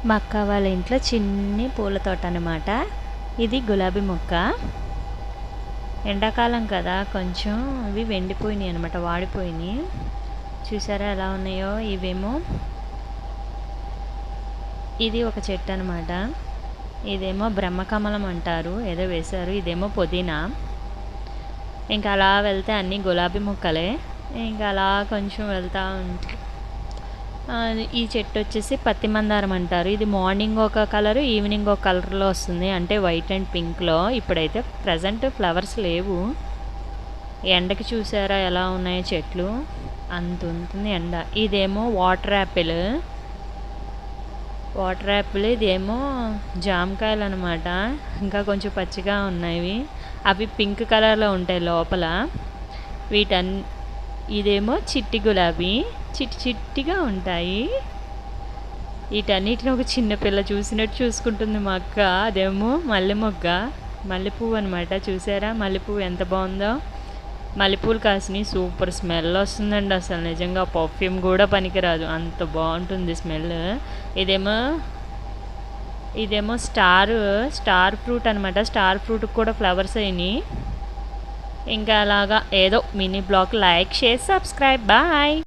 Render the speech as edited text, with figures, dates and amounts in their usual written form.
మా అక్క వాళ్ళ ఇంట్లో చిన్ని పూల తోట అనమాట. ఇది గులాబీ మొక్క. ఎండాకాలం కదా, కొంచెం ఇవి వెండిపోయినాయి అనమాట, వాడిపోయినాయి. చూసారా ఎలా ఉన్నాయో. ఇవేమో ఇది ఒక చెట్టు అనమాట. ఇదేమో బ్రహ్మకమలం అంటారు, ఏదో వేశారు. ఇదేమో పుదీనా. ఇంకా అలా వెళ్తే అన్నీ గులాబీ మొక్కలే. ఇంకా అలా కొంచెం వెళ్తూ ఉంటే ఈ చెట్టు వచ్చేసి పత్తి మందారం అంటారు. ఇది మార్నింగ్ ఒక కలరు, ఈవినింగ్ ఒక కలర్లో వస్తుంది, అంటే వైట్ అండ్ పింక్లో. ఇప్పుడైతే ప్రజెంట్ ఫ్లవర్స్ లేవు. ఎండకి చూసారా ఎలా ఉన్నాయో చెట్లు, అంత ఉంటుంది ఎండ. ఇదేమో వాటర్ యాపిల్. ఇదేమో జామకాయలు అనమాట. ఇంకా కొంచెం పచ్చిగా ఉన్నాయి. అవి పింక్ కలర్లో ఉంటాయి లోపల. ఇదేమో చిట్టి గులాబీ, చిట్టిగా ఉంటాయి. వీటన్నిటిని ఒక చిన్న పిల్ల చూసినట్టు చూసుకుంటుంది మా అక్క. అదేమో మల్లెపువ్వు అనమాట. చూసారా మల్లెపువ్వు ఎంత బాగుందో. మల్లెపూలు కాసినాయి. సూపర్ స్మెల్ వస్తుందండి అసలు. నిజంగా పర్ఫ్యూమ్ కూడా పనికిరాదు, అంత బాగుంటుంది స్మెల్. ఇదేమో స్టార్ ఫ్రూట్ అనమాట. స్టార్ ఫ్రూట్కి కూడా ఫ్లవర్స్ అయినాయి. ఇంకా అలాగా ఏదో mini blog. Like, share, subscribe. Bye.